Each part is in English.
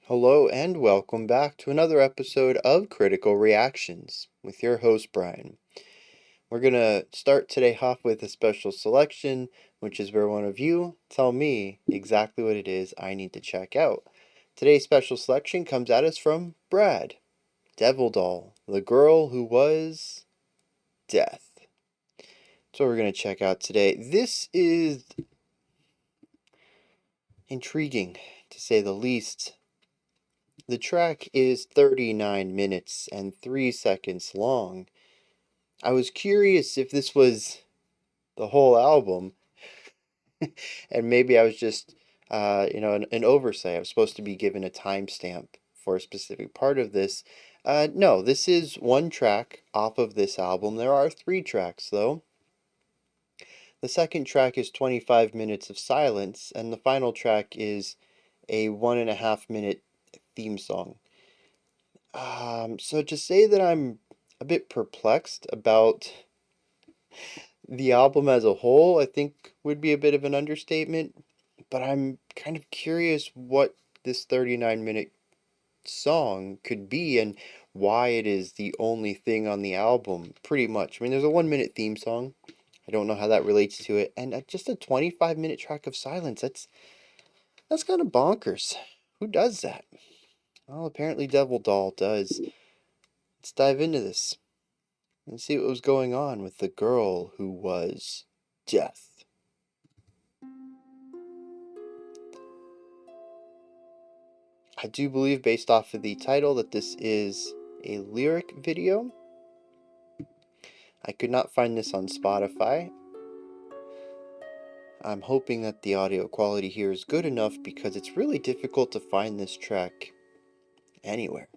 Hello and welcome back to another episode of Critical Reactions with your host Bryan. We're going to start today off with a special selection, which is where one of you tell me exactly what it is I need to check out. Today's special selection comes at us from Brad, Devil Doll, the girl who was death. That's what we're going to check out today. This is intriguing, to say the least. The track is 39 minutes and 3 seconds long. I was curious if this was the whole album, and maybe I was just, an oversight. I was supposed to be given a timestamp for a specific part of this. No, this is one track off of this album. There are 3 tracks, though. The second track is 25 minutes of silence, and the final track is a 1.5 minute theme song. So to say that I'm a bit perplexed about the album as a whole, I think would be a bit of an understatement, but I'm kind of curious what this 39-minute song could be and why it is the only thing on the album, pretty much. I mean, there's a 1 minute theme song. I don't know how that relates to it, and just a 25-minute track of silence. That's kind of bonkers. Who does that? Well, apparently Devil Doll does. Let's dive into this and see what was going on with the girl who was death. I do believe, based off of the title, that this is a lyric video. I could not find this on Spotify. I'm hoping that the audio quality here is good enough because it's really difficult to find this track anywhere.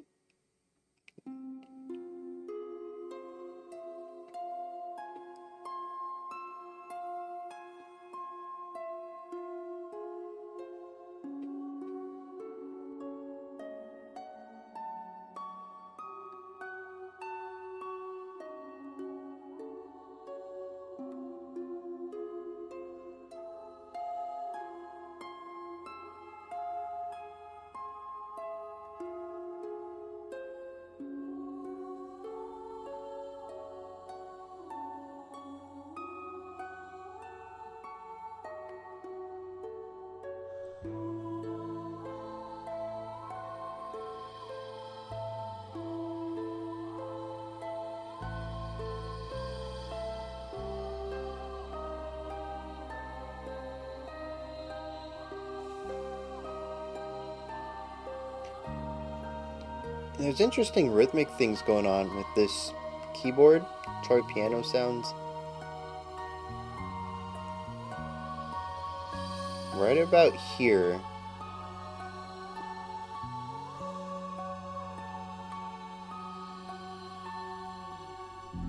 There's interesting rhythmic things going on with this keyboard, toy piano sounds. Right about here.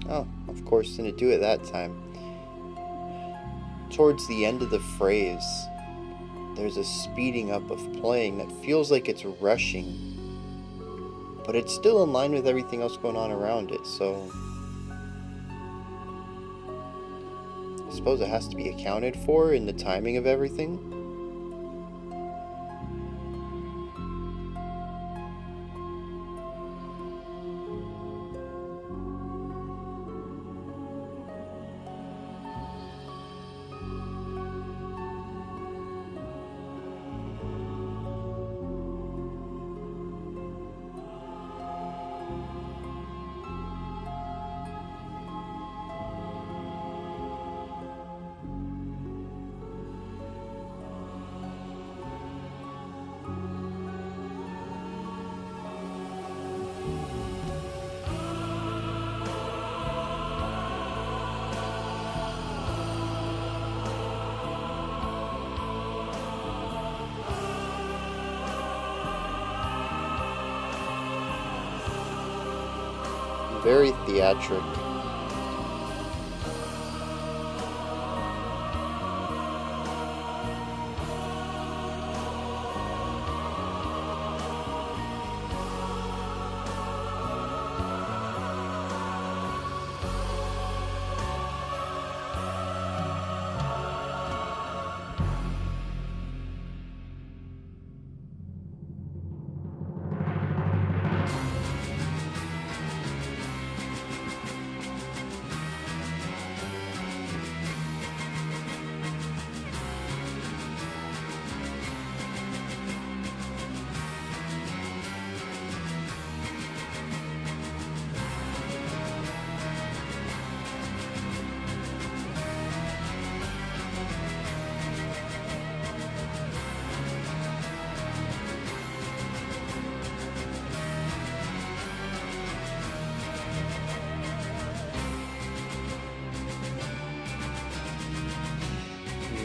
Oh, of course, didn't do it that time. Towards the end of the phrase, there's a speeding up of playing that feels like it's rushing, but it's still in line with everything else going on around it, so I suppose it has to be accounted for in the timing of everything. Very theatric.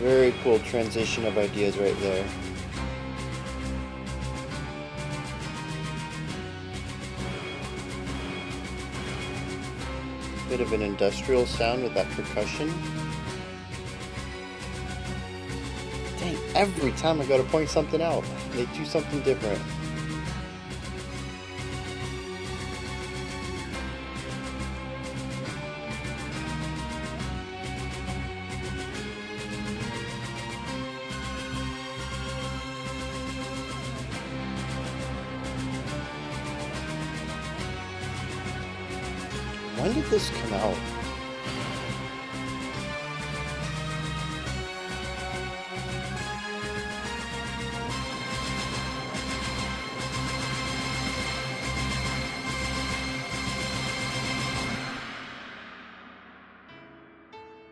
Very cool transition of ideas right there. Bit of an industrial sound with that percussion. Dang, every time I go to point something out, they do something different. When did this come out?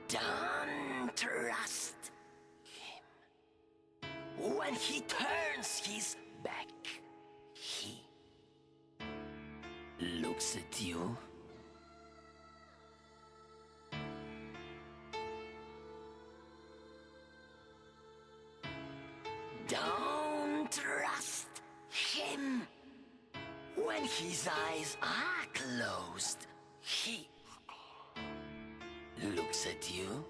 Don't trust him. When he turns his back, he looks at you. Don't trust him. When his eyes are closed, he looks at you.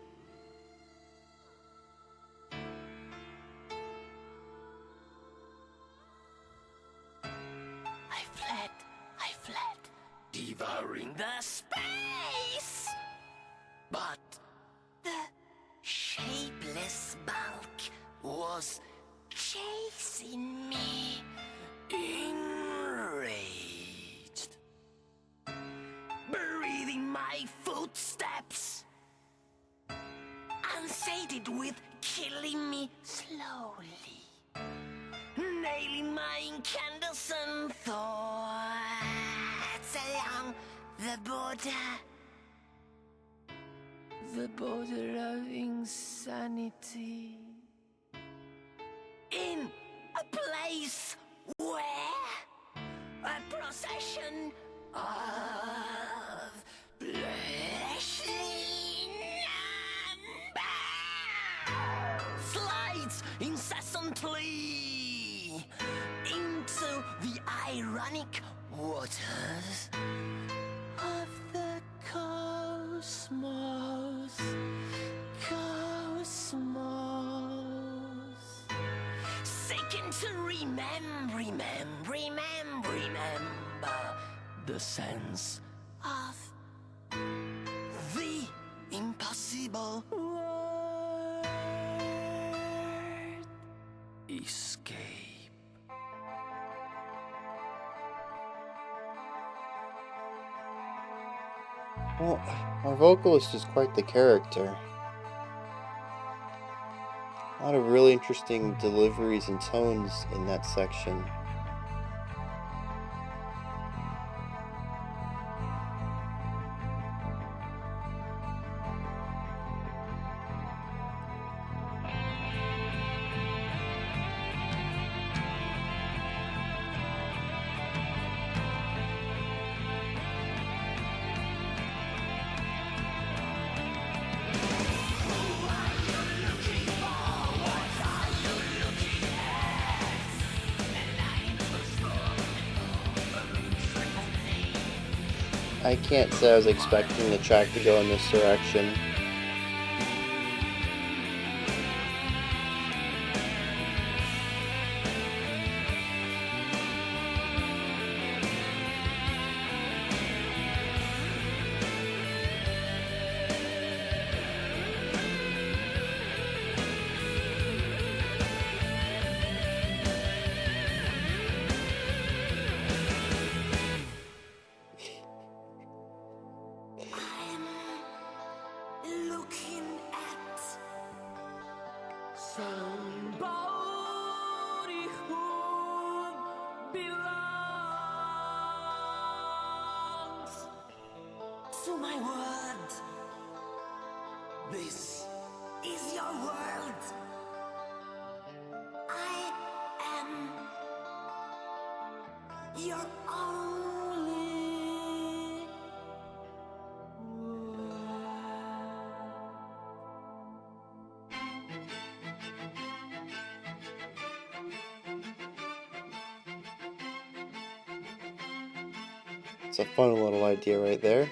I fled, devouring the space. But the shapeless bulk was chasing me, enraged, breathing my footsteps, unsated with killing me slowly, nailing my incandescent thoughts along the border of insanity. In a place where a procession of fleshly numbers slides incessantly into the ironic waters of the cosmos. Seeking to remember the sense of the impossible word. Escape. Well, our vocalist is quite the character. A lot of really interesting deliveries and tones in that section. I can't say I was expecting the track to go in this direction. Somebody who belongs to my world. This is your world. I am your only world. It's a fun little idea right there.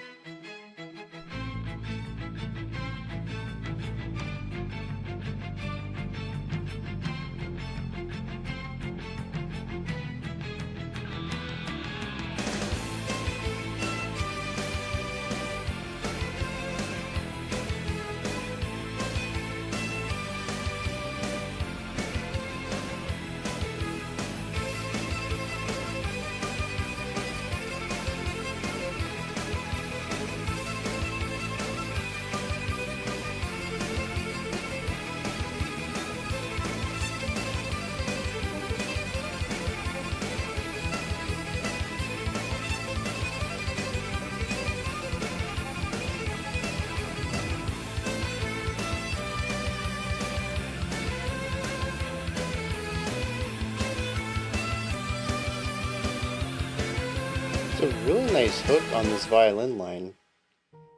It's a really nice hook on this violin line.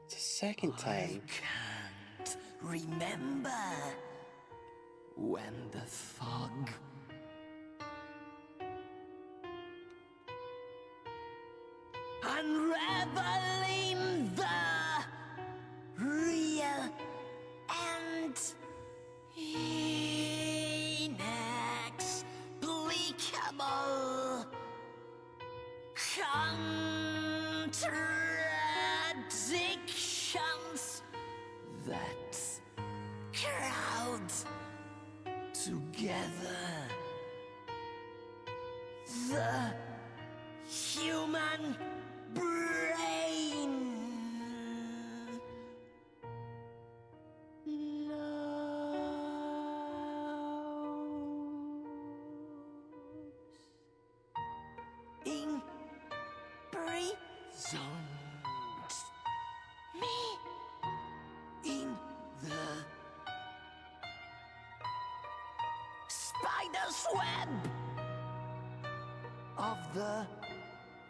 It's the second time. I can't remember when the fog unraveling the real and inexplicable contradictions that crowd together the human brain. Imprisoned me in the spider's web of the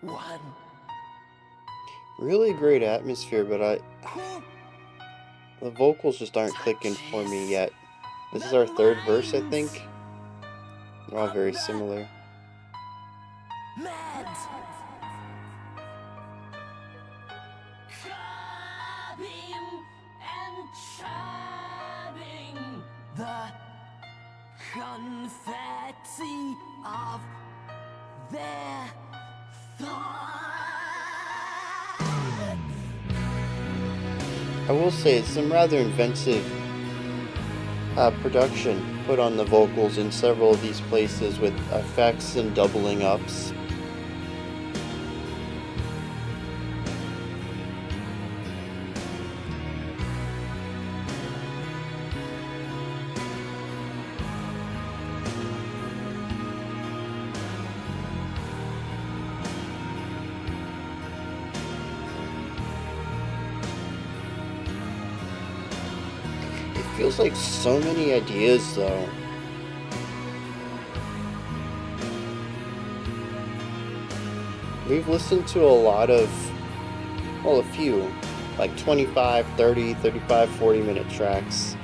one Really great atmosphere, but who the vocals just aren't clicking for me yet. This is our third verse, I think. They're all very similar. mad. Clubbing and chubbing the confetti of their thoughts. I will say it's some rather inventive production put on the vocals in several of these places with effects and doubling ups. It feels like so many ideas though. We've listened to a lot of, well, a few, like 25, 30, 35, 40-minute tracks.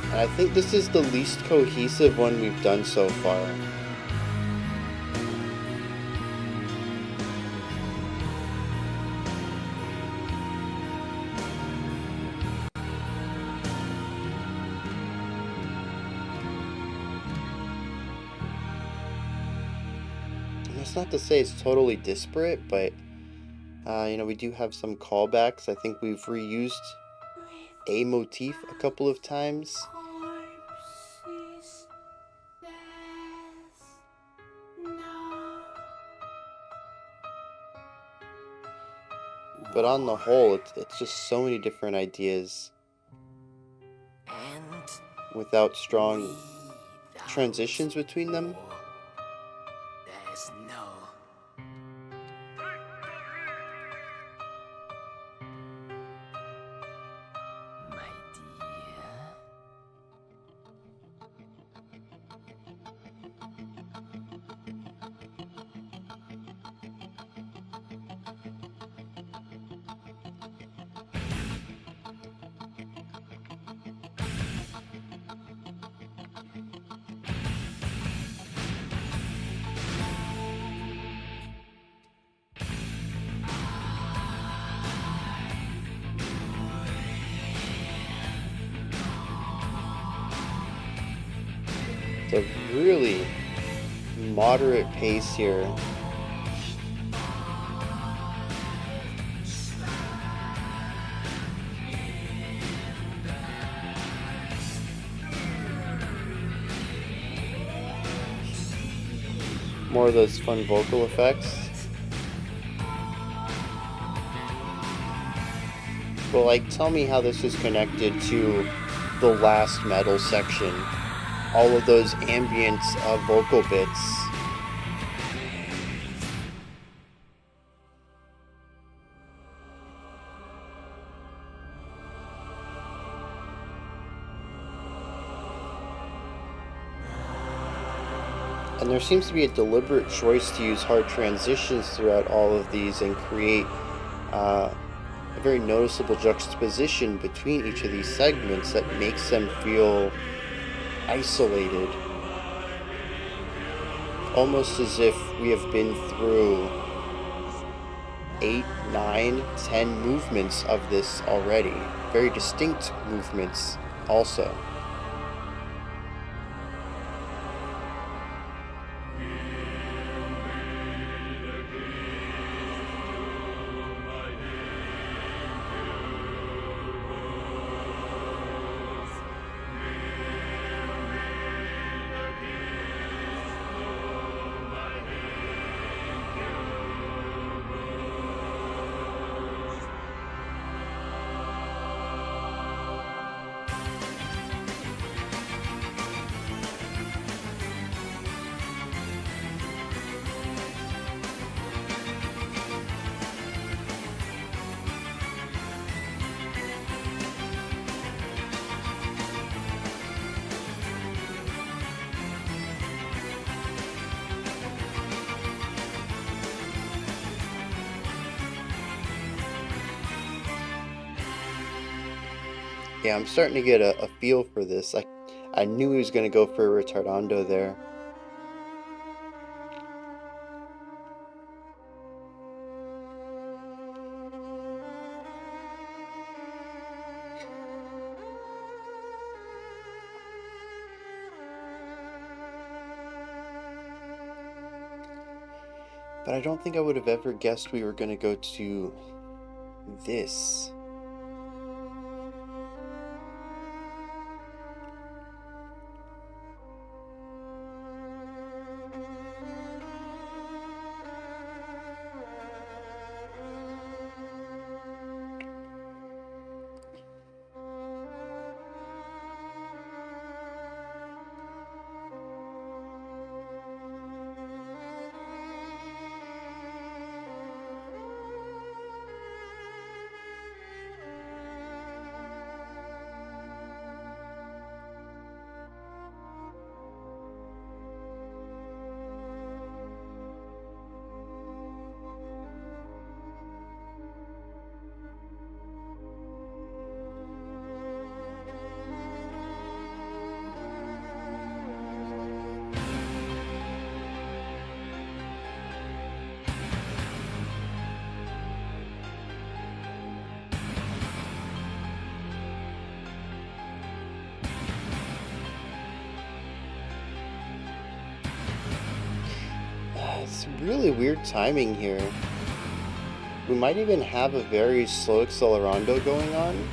And I think this is the least cohesive one we've done so far. And that's not to say it's totally disparate, but we do have some callbacks. I think we've reused a motif a couple of times. Corpses, death, no. But on the whole, it's just so many different ideas And without strong without transitions between them. war, there's no my dear. really moderate pace here. More of those fun vocal effects. But like, tell me how this is connected to the last metal section. All of those ambient vocal bits. And there seems to be a deliberate choice to use hard transitions throughout all of these and create a very noticeable juxtaposition between each of these segments that makes them feel isolated. Almost as if we have been through 8, 9, 10 movements of this already. Very distinct movements also. Yeah, I'm starting to get a feel for this. I knew he was going to go for a retardando there. But I don't think I would have ever guessed we were going to go to this. It's really weird timing here. We might even have a very slow accelerando going on.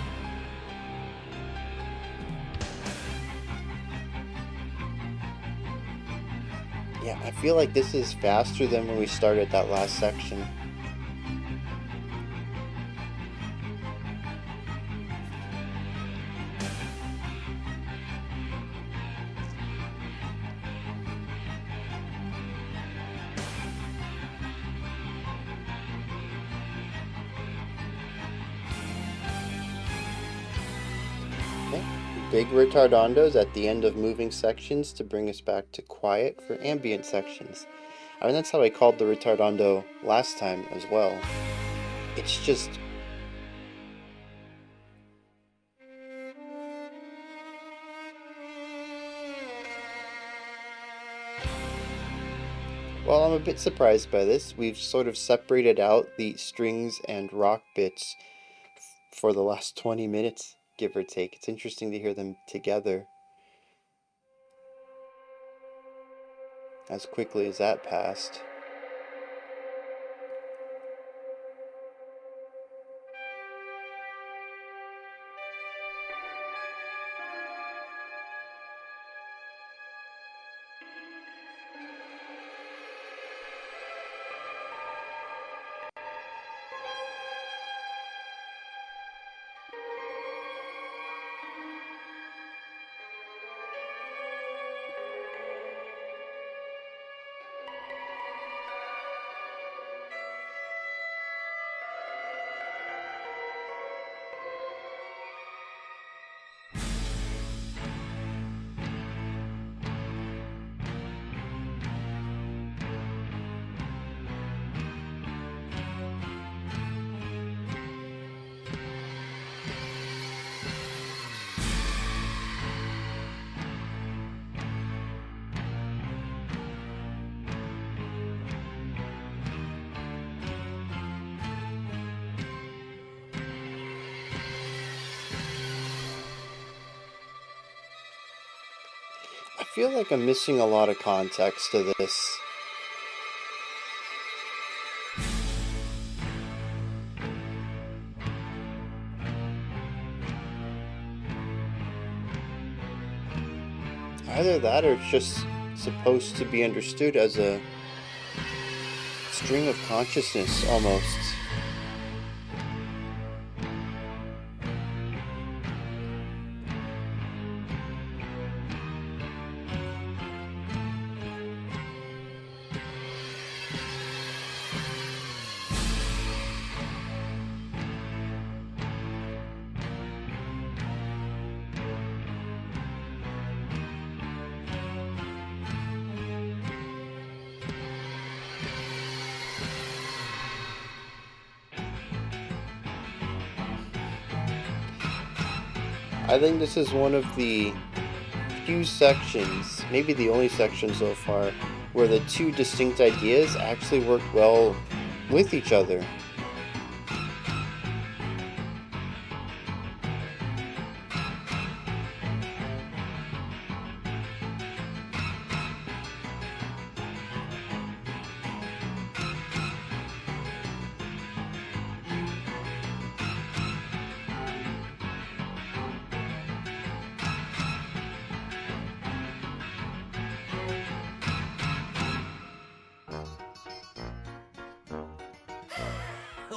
Yeah, I feel like this is faster than when we started that last section. Okay. Big retardandos at the end of moving sections to bring us back to quiet for ambient sections. I mean, that's how I called the retardando last time as well. It's just... Well, I'm a bit surprised by this. We've sort of separated out the strings and rock bits for the last 20 minutes, give or take. It's interesting to hear them together. as quickly as that passed. I feel like I'm missing a lot of context to this. Either that or it's just supposed to be understood as a stream of consciousness almost. I think this is one of the few sections, maybe the only section so far, where the two distinct ideas actually work well with each other.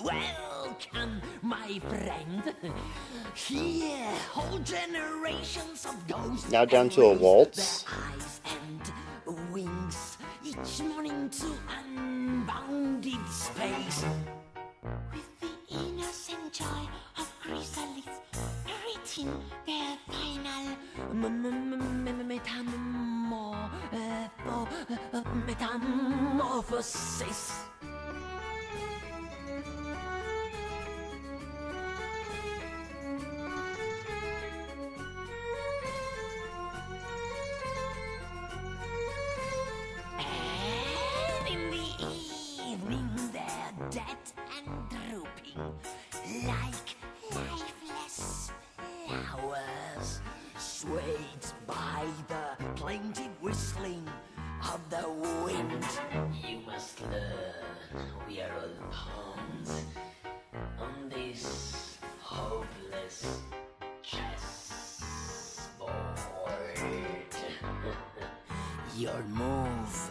Welcome, my friend. Here, whole generations of ghosts Now down to a raise waltz. their eyes and wings each morning to unbounded space. With the innocent joy of chrysalids, greeting their final metamorphosis. And in the evening they're dead and drooping like lifeless flowers, swayed by the plaintive whistling of the wind. You must learn we are all pawns on this hopeless chessboard. Your move.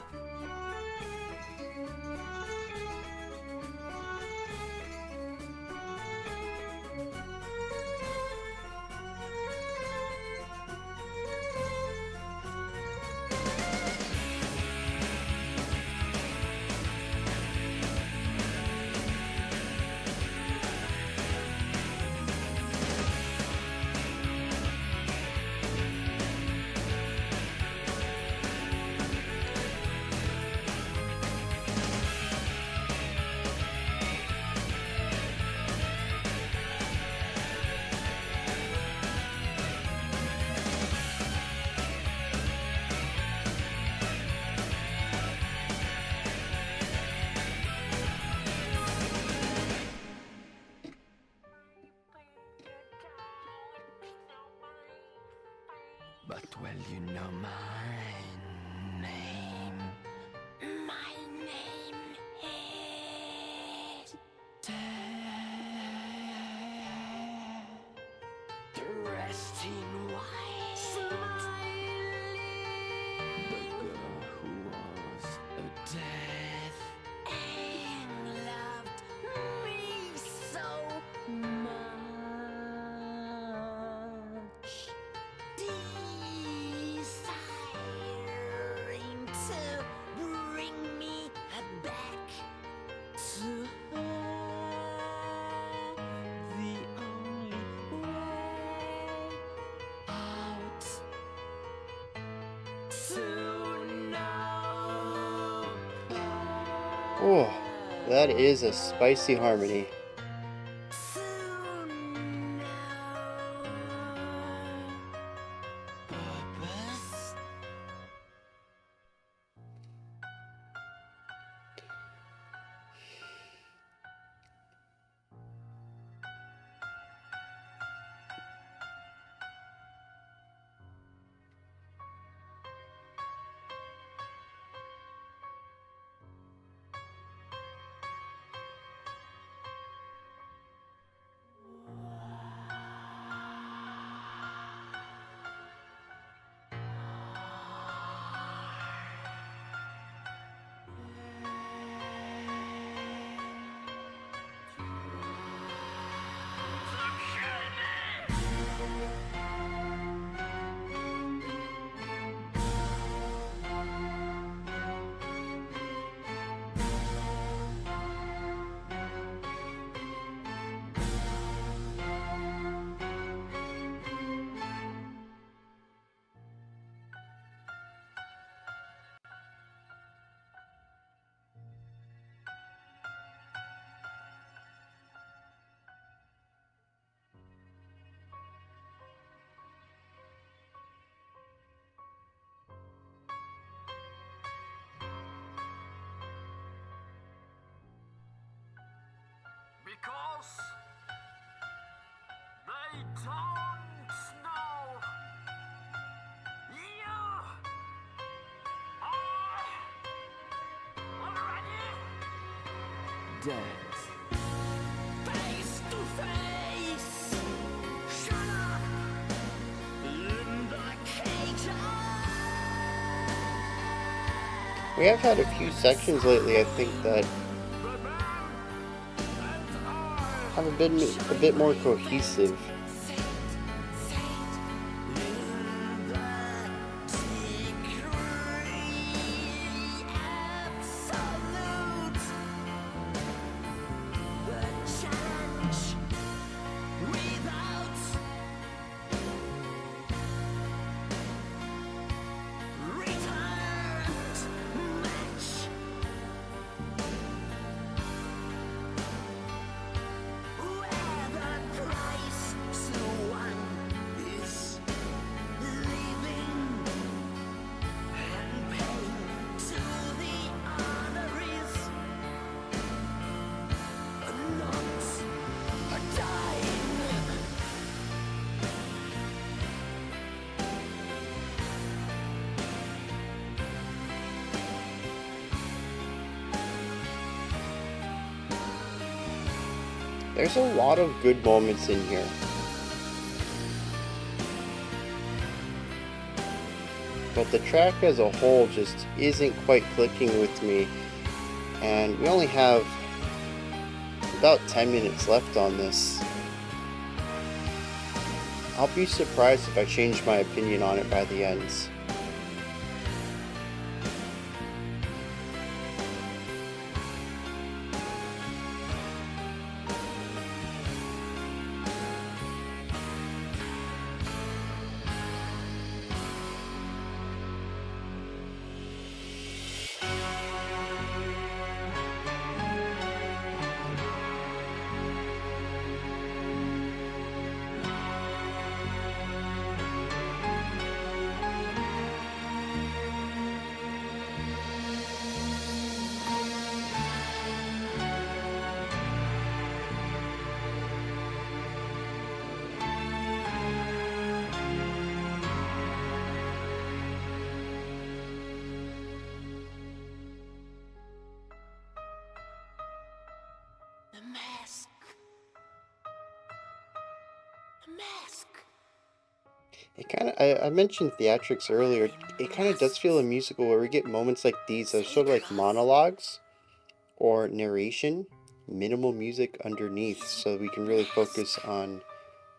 But well, you know my name. Oh, that is a spicy harmony. Soon now. Purpose. Because they don't know you are already dead. Face to face, shut up in the cage. We have had a few sections lately, I think, that have been a bit more cohesive. There's a lot of good moments in here. But the track as a whole just isn't quite clicking with me. And we only have about 10 minutes left on this. I'll be surprised if I change my opinion on it by the end. The mask. The mask. It kind of, I mentioned theatrics earlier. It kind of does feel a musical where we get moments like these that are sort of like monologues or narration, minimal music underneath, so we can really focus on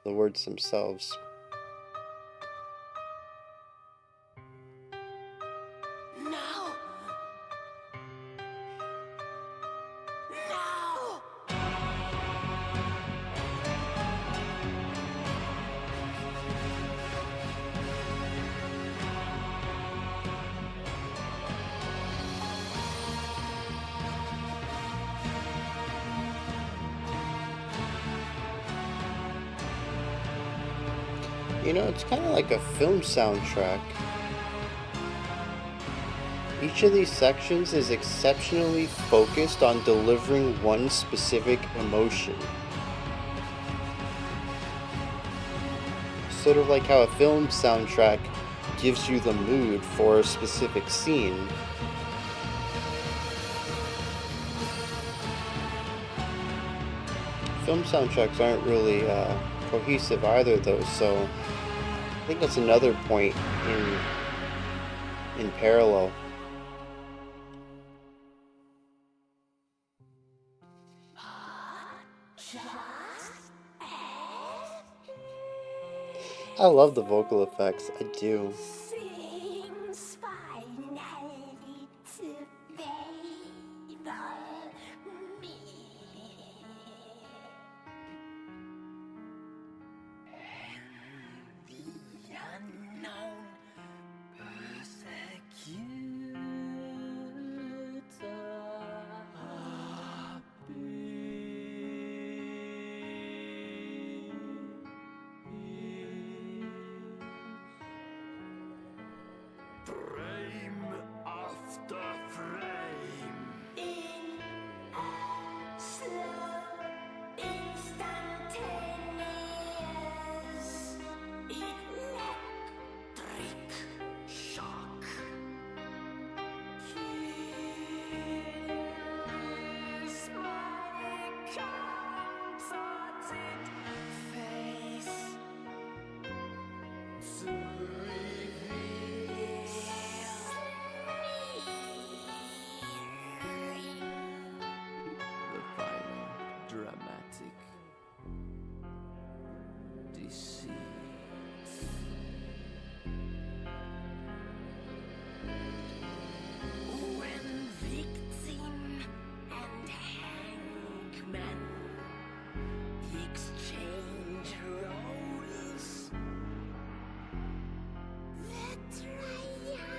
the words themselves. No. No. It's kind of like a film soundtrack. Each of these sections is exceptionally focused on delivering one specific emotion. Sort of like how a film soundtrack gives you the mood for a specific scene. Film soundtracks aren't really cohesive either, though, so I think that's another point in parallel. I love the vocal effects. I do. Seems finally to favor me. The unknown frame after frame in a slow, instantaneous electric shock. Here's my contorted face to the final dramatic deceit. When victim and hangman exchange roles, the triumphant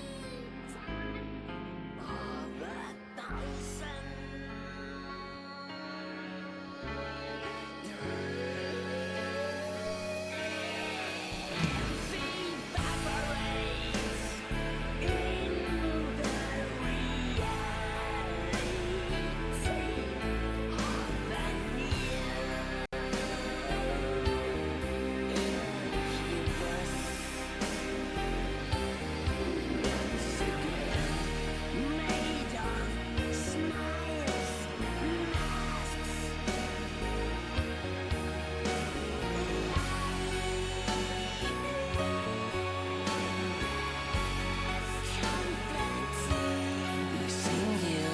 freedom of a thousand evaporates in the reality of the near incubus. Once again, made of smiles, masks, confetti, missing you.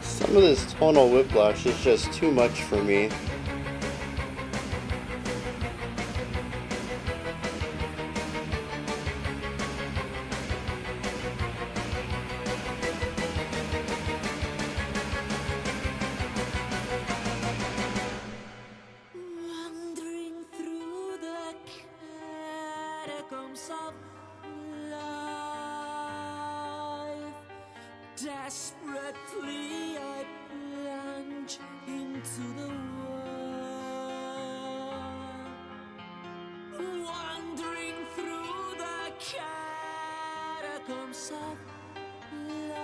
Some of this tonal whiplash is just too much for me. Wandering through the catacombs of life, desperately I plunge into the world. Wandering through the catacombs of life,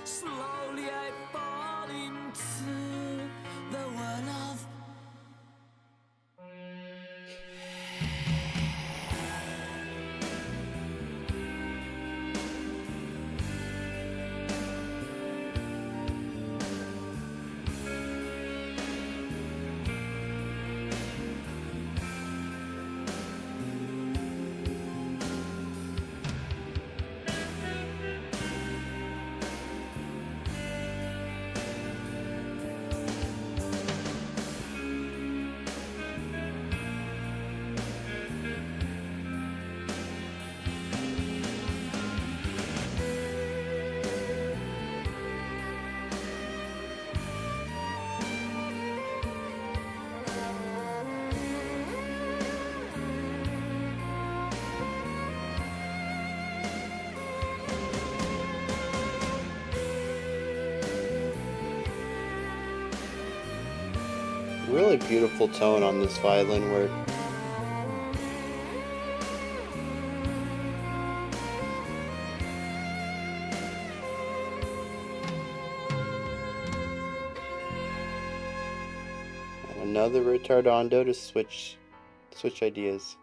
slowly I fall into the world of really beautiful tone on this violin work. And another ritardando to switch ideas.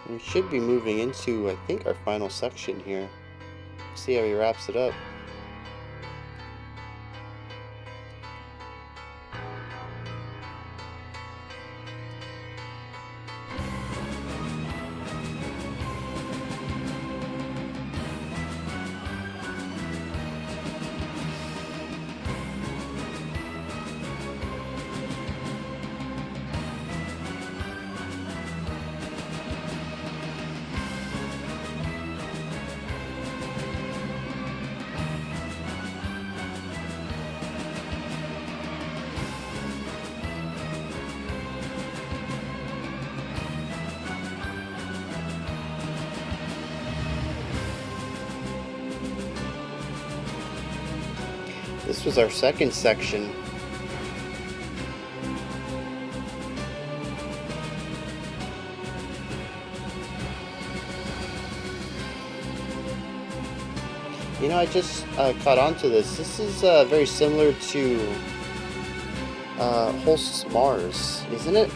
We should be moving into, I think, our final section here. See how he wraps it up. This was our second section. You know, I just caught on to this. This is very similar to Holst's Mars, isn't it?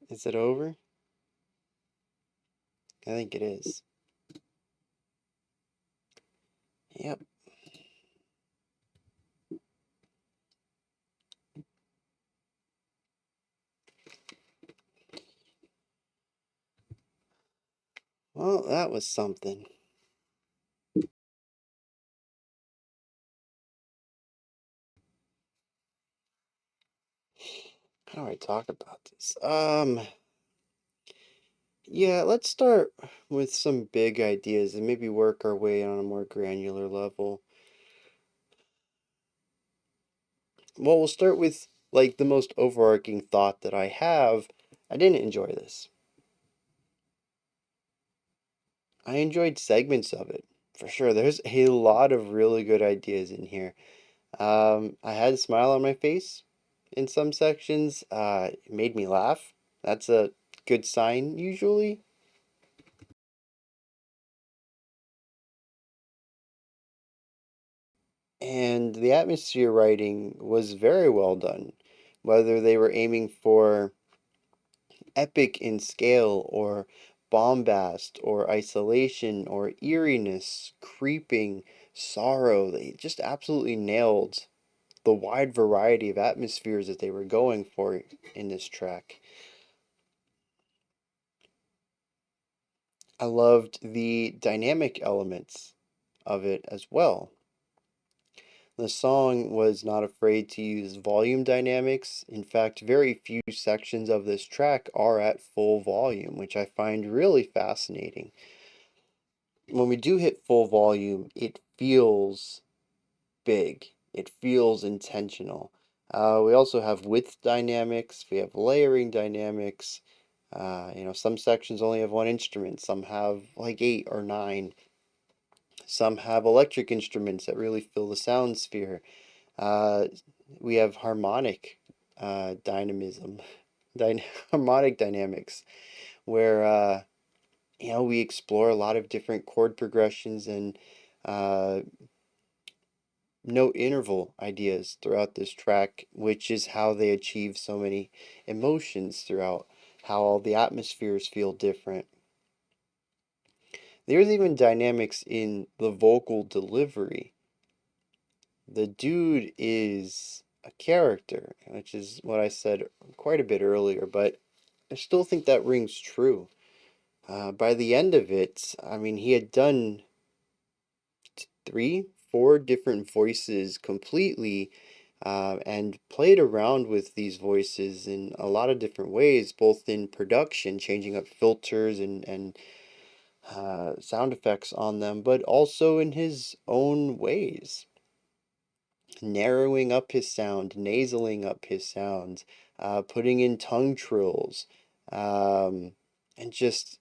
Is it over? I think it is. Yep. Well, that was something. How do I talk about this? Yeah, let's start with some big ideas and maybe work our way on a more granular level. Well, we'll start with like the most overarching thought that I have. I didn't enjoy this. I enjoyed segments of it, for sure. There's a lot of really good ideas in here. I had a smile on my face in some sections. It made me laugh. That's a good sign, usually. And the atmosphere writing was very well done. Whether they were aiming for epic in scale, or bombast, or isolation, or eeriness, creeping, sorrow, they just absolutely nailed the wide variety of atmospheres that they were going for in this track. I loved the dynamic elements of it as well. The song was not afraid to use volume dynamics. In fact, very few sections of this track are at full volume, which I find really fascinating. when we do hit full volume, it feels big. It feels intentional. We also have width dynamics, we have layering dynamics. Some sections only have one instrument, some have like eight or nine. Some have electric instruments that really fill the sound sphere. Uh, we have harmonic dynamism, harmonic dynamics, where we explore a lot of different chord progressions and uh, note interval ideas throughout this track, which is how they achieve so many emotions throughout, how all the atmospheres feel different. There's even dynamics in the vocal delivery. The dude is a character, which is what I said quite a bit earlier, but I still think that rings true. By the end of it, I mean, he had done three, four different voices completely, and played around with these voices in a lot of different ways, both in production, changing up filters and sound effects on them, but also in his own ways, narrowing up his sound, nasaling up his sounds, putting in tongue trills, and just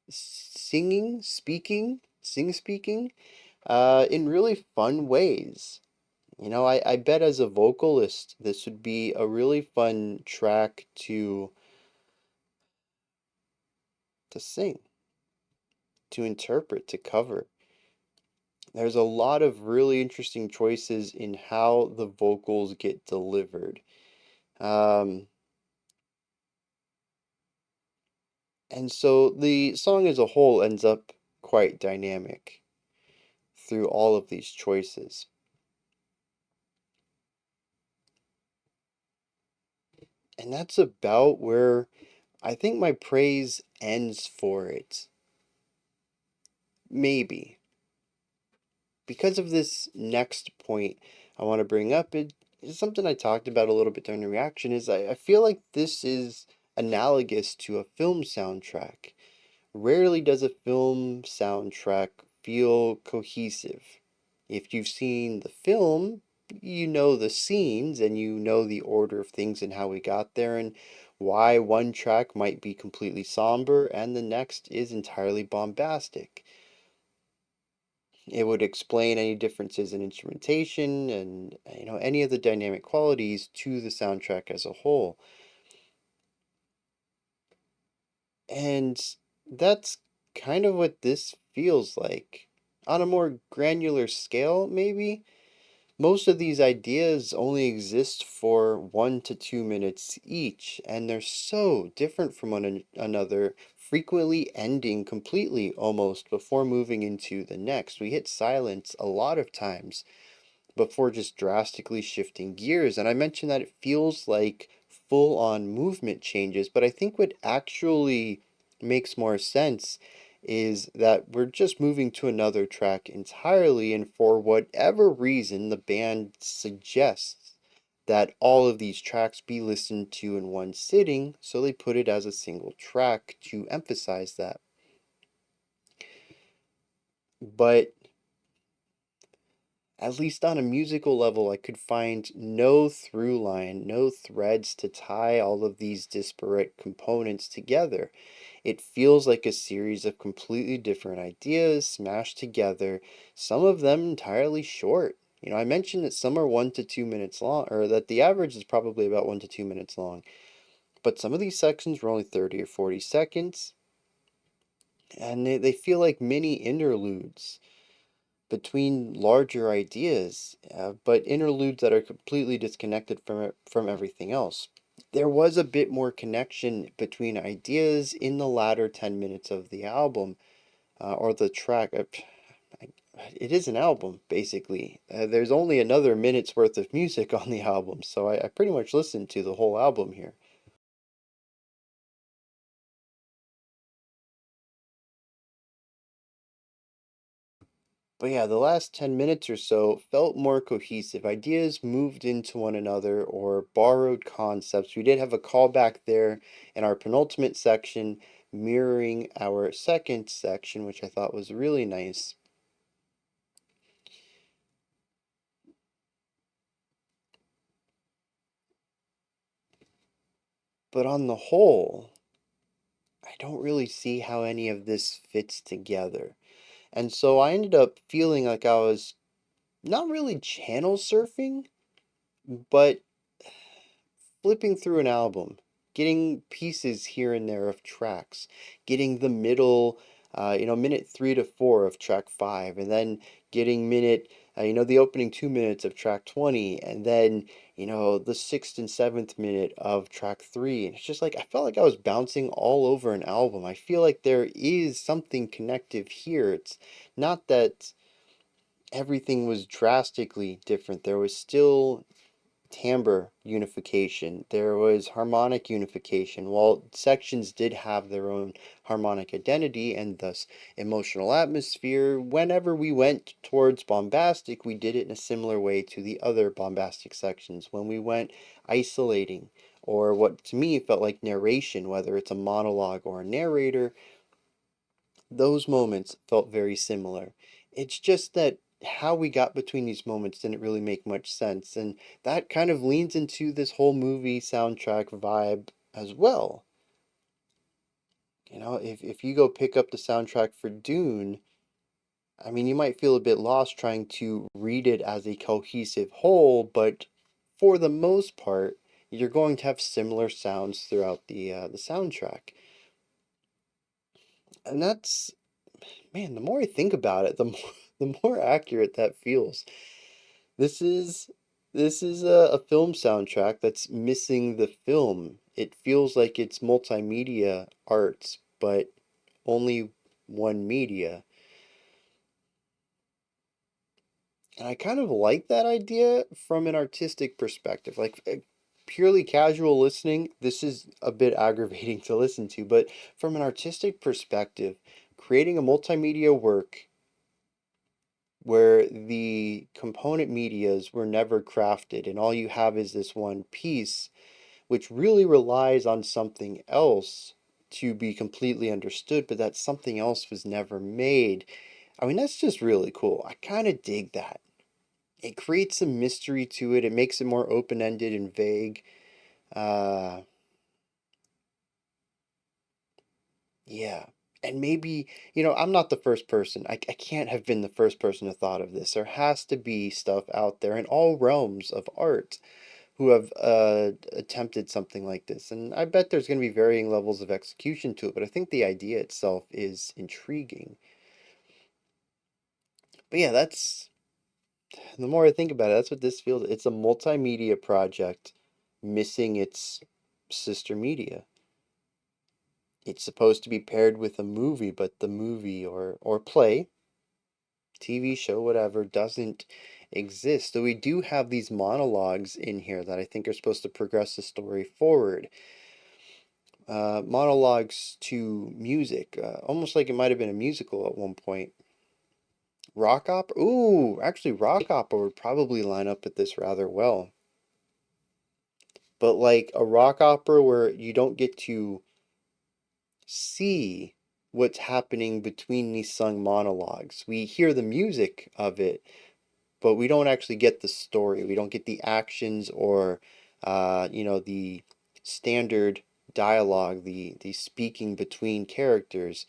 sing speaking, in really fun ways. I bet as a vocalist, this would be a really fun track to sing, to interpret, to cover. There's a lot of really interesting choices in how the vocals get delivered. Um, and so the song as a whole ends up quite dynamic through all of these choices. And that's about where I think my praise ends for it. Maybe. Because of this next point I want to bring up, it is something I talked about a little bit during the reaction, is I feel like this is analogous to a film soundtrack. Rarely does a film soundtrack feel cohesive. If you've seen the film, you know the scenes and you know the order of things and how we got there and why one track might be completely somber and the next is entirely bombastic. It would explain any differences in instrumentation and any of the dynamic qualities to the soundtrack as a whole. And that's kind of what this feels like. On a more granular scale, maybe, most of these ideas only exist for 1 to 2 minutes each, and they're so different from one another, frequently ending completely almost before moving into the next. We hit silence a lot of times before just drastically shifting gears. And I mentioned that it feels like full on movement changes, but I think what actually makes more sense is that we're just moving to another track entirely, and for whatever reason, the band suggests that all of these tracks be listened to in one sitting, so they put it as a single track to emphasize that. But at least on a musical level, I could find no through line, no threads to tie all of these disparate components together. It feels like a series of completely different ideas smashed together, some of them entirely short. I mentioned that some are 1 to 2 minutes long, or that the average is probably about 1 to 2 minutes long, but some of these sections were only 30 or 40 seconds, and they feel like mini interludes between larger ideas, but interludes that are completely disconnected from everything else. There was a bit more connection between ideas in the latter 10 minutes of the album, or the track. It is an album, basically. There's only another minute's worth of music on the album, so I pretty much listened to the whole album here. But yeah, the last 10 minutes or so felt more cohesive. Ideas moved into one another or borrowed concepts. We did have a callback there in our penultimate section mirroring our second section, which I thought was really nice. But on the whole, I don't really see how any of this fits together. And so I ended up feeling like I was not really channel surfing, but flipping through an album, getting pieces here and there of tracks, getting the middle, minute 3 to 4 of track 5, and then getting the opening 2 minutes of track 20, and then, the sixth and seventh minute of track 3. And it's just like, I felt like I was bouncing all over an album. I feel like there is something connective here. It's not that everything was drastically different. There was still timbre unification, there was harmonic unification. While sections did have their own harmonic identity and thus emotional atmosphere, whenever we went towards bombastic, we did it in a similar way to the other bombastic sections. When we went isolating, or what to me felt like narration, whether it's a monologue or a narrator, those moments felt very similar. It's just that how we got between these moments didn't really make much sense, and that kind of leans into this whole movie soundtrack vibe as well. If you go pick up the soundtrack for Dune, I mean, you might feel a bit lost trying to read it as a cohesive whole, but for the most part, you're going to have similar sounds throughout the soundtrack. And that's, man, the more I think about it, the more accurate that feels. This is this is a film soundtrack that's missing the film. It feels like it's multimedia arts, but only one media. And I kind of like that idea from an artistic perspective. Like purely casual listening, this is a bit aggravating to listen to, but from an artistic perspective, creating a multimedia work where the component medias were never crafted and all you have is this one piece, which really relies on something else to be completely understood, but that something else was never made. I mean, that's just really cool. I kind of dig that. It creates some mystery to it, it makes it more open ended and vague. Uh, yeah. And maybe, I'm not the first person. I can't have been the first person to thought of this. There has to be stuff out there in all realms of art who have attempted something like this. And I bet there's going to be varying levels of execution to it, but I think the idea itself is intriguing. But yeah, the more I think about it, that's what this feels. It's a multimedia project missing its sister media. It's supposed to be paired with a movie, but the movie or play, TV show, whatever, doesn't exist. So we do have these monologues in here that I think are supposed to progress the story forward. Monologues to music, almost like it might have been a musical at one point. Rock opera? Ooh, actually, rock opera would probably line up with this rather well. But like a rock opera where you don't get to see what's happening between these sung monologues. We hear the music of it, but we don't actually get the story. We don't get the actions or, the standard dialogue, the speaking between characters.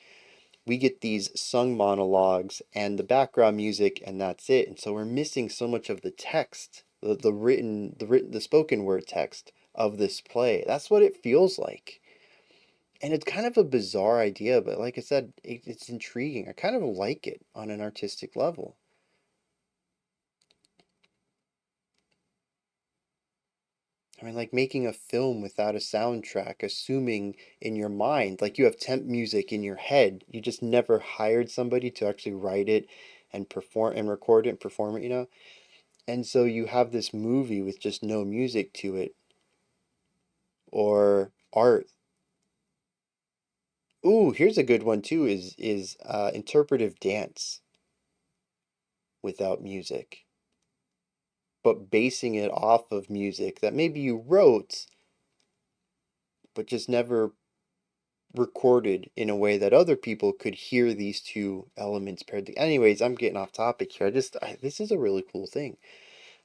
We get these sung monologues and the background music, and that's it. And so we're missing so much of the text, the spoken word text of this play. That's what it feels like. And it's kind of a bizarre idea, but like I said, it's intriguing. I kind of like it on an artistic level. I mean, like making a film without a soundtrack, assuming in your mind, like you have temp music in your head. You just never hired somebody to actually write it and perform and record it and perform it. And so you have this movie with just no music to it or art. Ooh, here's a good one too is interpretive dance without music, but basing it off of music that maybe you wrote but just never recorded in a way that other people could hear these two elements paired together. Anyways, I'm getting off topic here. This is a really cool thing.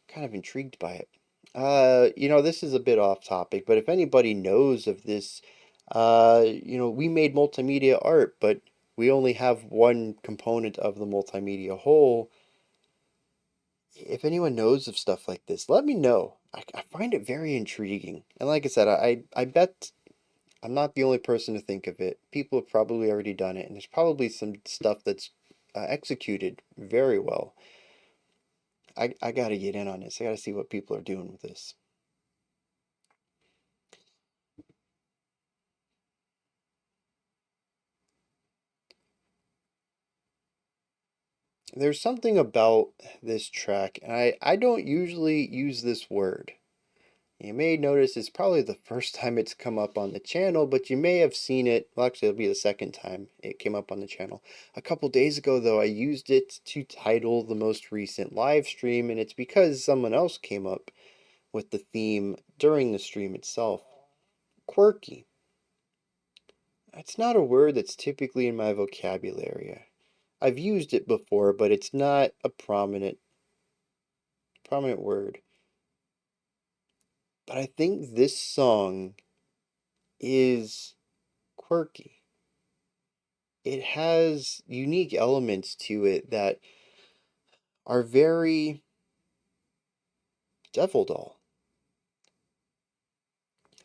Kind of intrigued by it. This is a bit off topic, but if anybody knows of this, we made multimedia art, but we only have one component of the multimedia whole. If anyone knows of stuff like this, let me know. I find it very intriguing. And like I said, I bet I'm not the only person to think of it. People have probably already done it, and there's probably some stuff that's executed very well. I gotta get in on this. I gotta see what people are doing with this. There's something about this track, and I don't usually use this word. You may notice it's probably the first time it's come up on the channel, but you may have seen it. Well, actually, it'll be the second time it came up on the channel. A couple days ago, though, I used it to title the most recent live stream, and it's because someone else came up with the theme during the stream itself. Quirky. It's not a word that's typically in my vocabulary. I've used it before, but it's not a prominent word. But I think this song is quirky. It has unique elements to it that are very Devil Doll.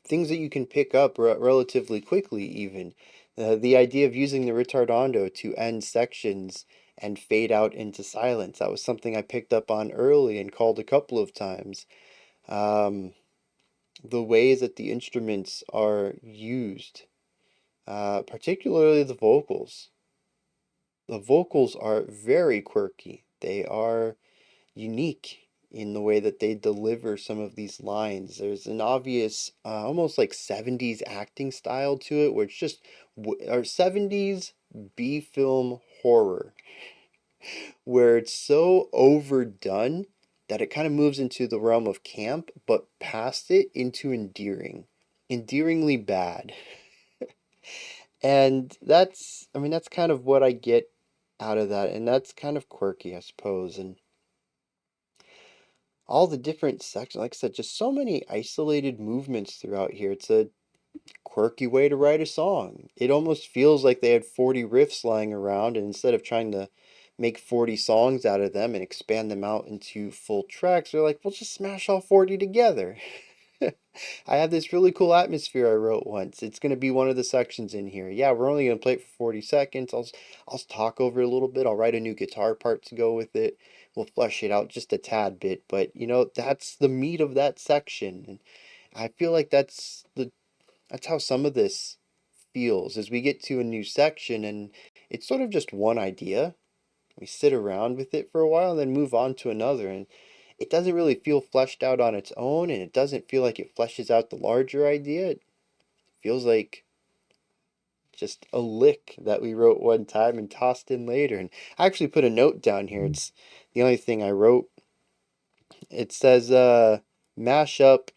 Things that you can pick up relatively quickly, even. The idea of using the ritardando to end sections and fade out into silence. That was something I picked up on early and called a couple of times. Um, the ways that the instruments are used, particularly the vocals. The vocals are very quirky. They are unique in the way that they deliver some of these lines. There's an obvious, almost like 70s acting style to it, where it's just, or 70s B film horror, where it's so overdone that it kind of moves into the realm of camp, but past it into endearingly bad. And that's kind of what I get out of that, and that's kind of quirky, I suppose. And all the different sections, like I said, just so many isolated movements throughout here. It's a quirky way to write a song. It almost feels like they had 40 riffs lying around, and instead of trying to make 40 songs out of them and expand them out into full tracks, they're like, we'll just smash all 40 together. I have this really cool atmosphere I wrote once. It's going to be one of the sections in here. Yeah, we're only going to play it for 40 seconds. I'll talk over it a little bit. I'll write a new guitar part to go with it. We'll flesh it out just a tad bit, but that's the meat of that section. And I feel like that's how some of this feels as we get to a new section and it's sort of just one idea. We sit around with it for a while and then move on to another, and it doesn't really feel fleshed out on its own, and it doesn't feel like it fleshes out the larger idea. It feels like just a lick that we wrote one time and tossed in later. And I actually put a note down here. It's the only thing I wrote. It says, mash up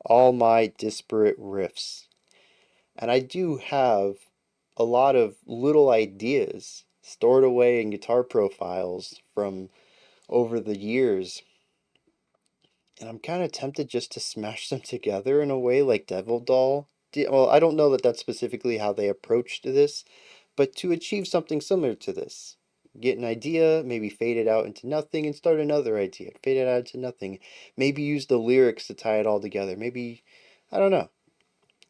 all my disparate riffs. And I do have a lot of little ideas stored away in guitar profiles from over the years. And I'm kind of tempted just to smash them together in a way like Devil Doll. Well, I don't know that that's specifically how they approached this, but to achieve something similar to this. Get an idea, maybe fade it out into nothing and start another idea. Fade it out into nothing. Maybe use the lyrics to tie it all together. Maybe, I don't know.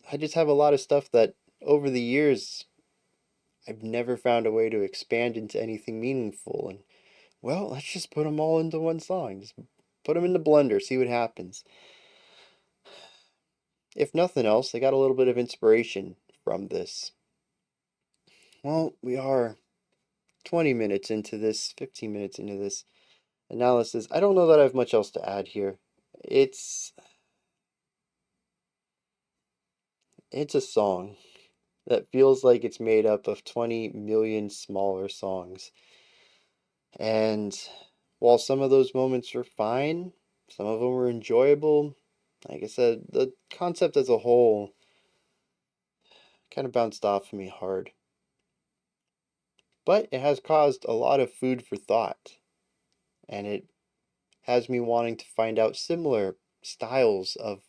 I just have a lot of stuff that over the years I've never found a way to expand into anything meaningful. And well, let's just put them all into one song. Just put them in the blender, see what happens. If nothing else, I got a little bit of inspiration from this. Well, we are 20 minutes into this, 15 minutes into this analysis. I don't know that I have much else to add here. It's it's a song that feels like it's made up of 20 million smaller songs. And while some of those moments were fine, some of them were enjoyable, like I said, the concept as a whole kind of bounced off of me hard. But it has caused a lot of food for thought, and it has me wanting to find out similar styles of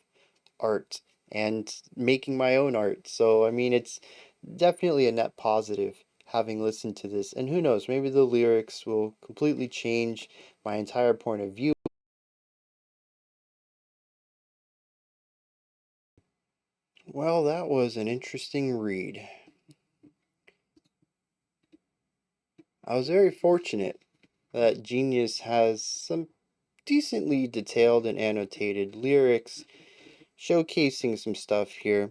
art and making my own art. So, I mean, it's definitely a net positive having listened to this. And who knows, maybe the lyrics will completely change my entire point of view. Well, that was an interesting read. I was very fortunate that Genius has some decently detailed and annotated lyrics showcasing some stuff here,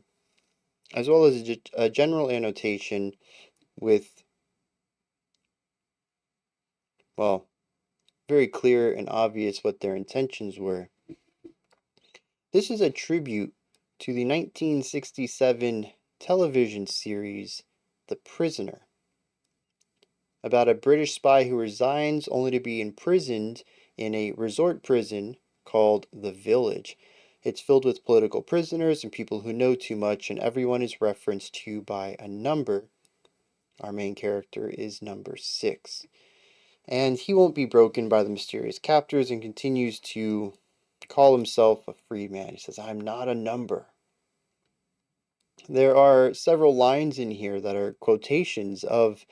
as well as a general annotation with, well, very clear and obvious what their intentions were. This is a tribute to the 1967 television series The Prisoner, about a British spy who resigns only to be imprisoned in a resort prison called The Village. It's filled with political prisoners and people who know too much, and everyone is referenced to by a number. Our main character is number 6. And he won't be broken by the mysterious captors and continues to call himself a free man. He says, I'm not a number. There are several lines in here that are quotations of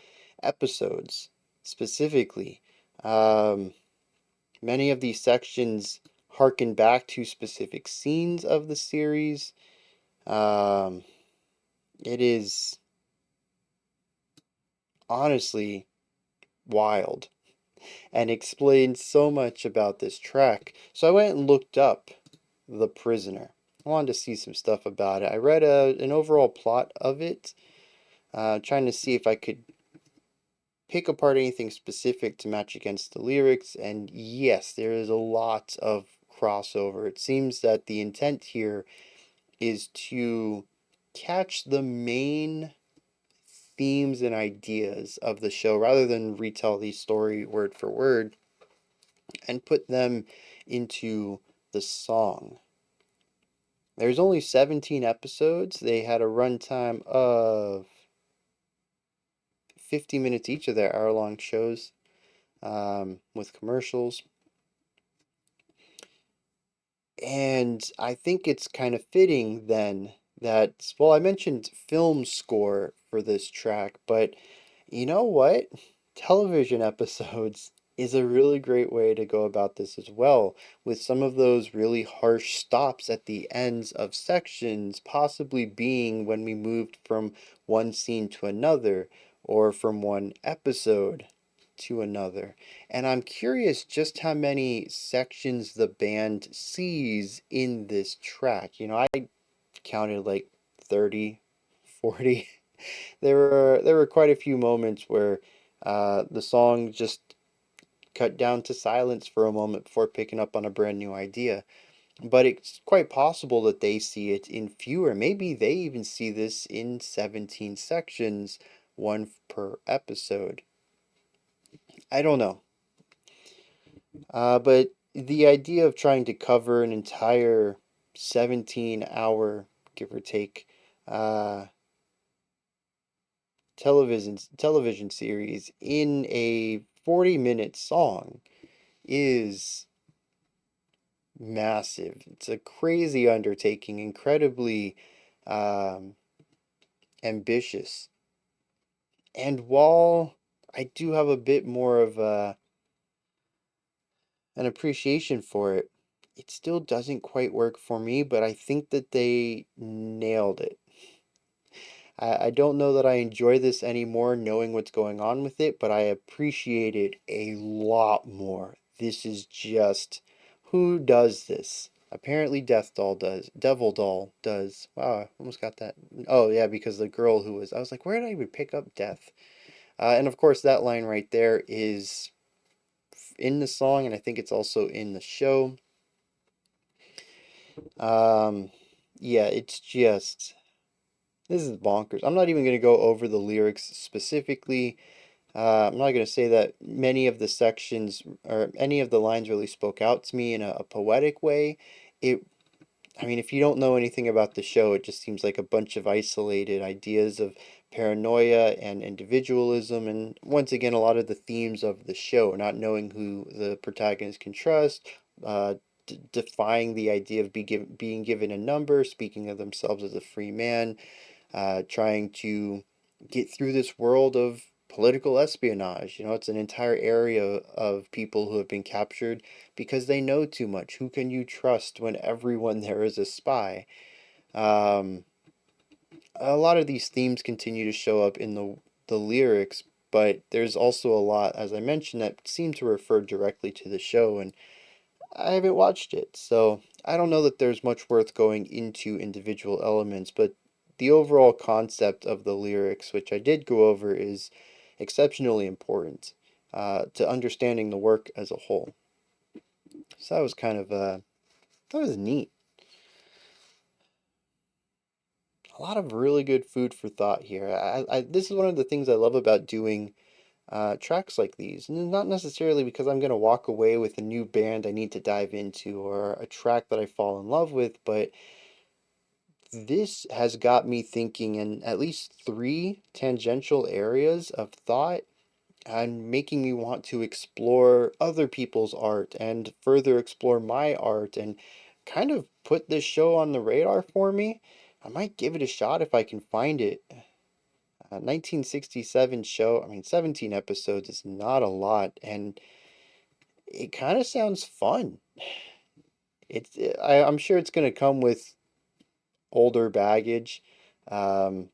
episodes specifically. Um, Many of these sections harken back to specific scenes of the series. Um, it is honestly wild and explains so much about this track. So I went and looked up The Prisoner. I wanted to see some stuff about it. I read an overall plot of it, trying to see if I could pick apart anything specific to match against the lyrics, and yes, there is a lot of crossover. It seems that the intent here is to catch the main themes and ideas of the show rather than retell the story word for word and put them into the song. There's only 17 episodes. They had a runtime of 50 minutes each of their hour-long shows, with commercials. And I think it's kind of fitting then that, well, I mentioned film score for this track, but you know what? Television episodes is a really great way to go about this as well, with some of those really harsh stops at the ends of sections, possibly being when we moved from one scene to another, or from one episode to another. And I'm curious just how many sections the band sees in this track. You know, I counted like 30, 40. There were quite a few moments where the song just cut down to silence for a moment before picking up on a brand new idea. But it's quite possible that they see it in fewer. Maybe they even see this in 17 sections, one per episode. I don't know. But the idea of trying to cover an entire 17-hour, give or take, uh, television series in a 40-minute song is massive. It's a crazy undertaking, incredibly um, ambitious. And while I do have a bit more of an appreciation for it, it still doesn't quite work for me, but I think that they nailed it. I don't know that I enjoy this anymore knowing what's going on with it, but I appreciate it a lot more. This is just, who does this? Apparently Death Doll does. Devil Doll does. Wow, I almost got that. Oh yeah, because the girl who was, I was like, where did I even pick up Death? And of course that line right there is in the song, and I think it's also in the show. Um, yeah, it's just, this is bonkers. I'm not even going to go over the lyrics specifically. I'm not going to say that many of the sections or any of the lines really spoke out to me in a poetic way. It I mean, if you don't know anything about the show, it just seems like a bunch of isolated ideas of paranoia and individualism, and once again, a lot of the themes of the show, not knowing who the protagonist can trust, uh, defying the idea of being given a number, speaking of themselves as a free man, trying to get through this world of political espionage. You know, it's an entire area of people who have been captured because they know too much. Who can you trust when everyone there is a spy? Um, a lot of these themes continue to show up in the lyrics, but there's also a lot, as I mentioned, that seem to refer directly to the show, and I haven't watched it, so I don't know that there's much worth going into individual elements, but the overall concept of the lyrics, which I did go over, is exceptionally important to understanding the work as a whole. So that was kind of that was neat. A lot of really good food for thought here. This is one of the things I love about doing tracks like these. And not necessarily because I'm going to walk away with a new band I need to dive into or a track that I fall in love with, but this has got me thinking in at least three tangential areas of thought and making me want to explore other people's art and further explore my art and kind of put this show on the radar for me. I might give it a shot if I can find it. 1967 show, I mean, 17 episodes is not a lot, and it kind of sounds fun. I'm sure it's going to come with older baggage. Um,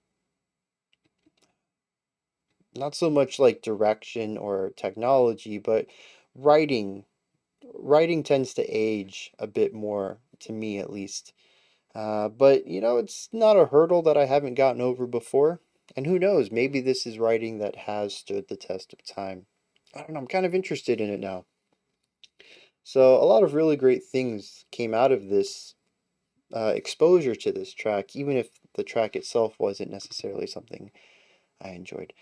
Not so much like direction or technology, but writing. Writing tends to age a bit more, to me at least. But, you know, it's not a hurdle that I haven't gotten over before. And who knows, maybe this is writing that has stood the test of time. I don't know, I'm kind of interested in it now. So, a lot of really great things came out of this exposure to this track, even if the track itself wasn't necessarily something I enjoyed.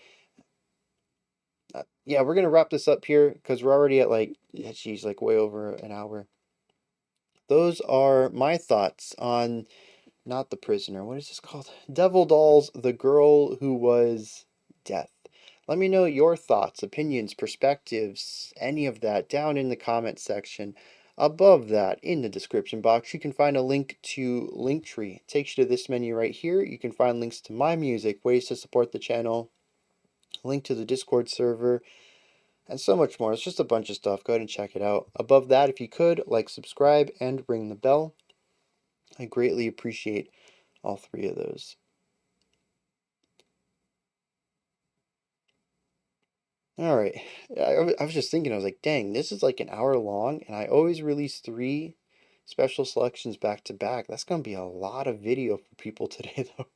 Yeah, we're gonna wrap this up here because we're already at like, yeah, geez, like way over an hour. Those are my thoughts on not The Prisoner. What is this called? Devil Dolls, The Girl Who Was Death. Let me know your thoughts, opinions, perspectives, any of that down in the comment section. Above that, in the description box, you can find a link to Linktree. It takes you to this menu right here. You can find links to my music, ways to support the channel, a link to the Discord server, and so much more. It's just a bunch of stuff. Go ahead and check it out. Above that, if you could, like, subscribe, and ring the bell. I greatly appreciate all three of those. All right. I was just thinking, I was like, dang, this is like an hour long, and I always release three special selections back to back. That's going to be a lot of video for people today, though.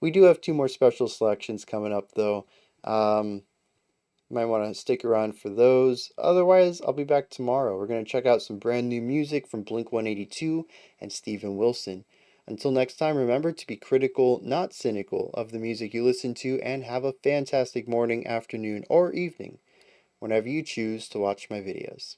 We do have two more special selections coming up, though. Um, You might want to stick around for those. Otherwise, I'll be back tomorrow. We're going to check out some brand new music from Blink 182 and Steven Wilson. Until next time, remember to be critical, not cynical, of the music you listen to, and have a fantastic morning, afternoon, or evening whenever you choose to watch my videos.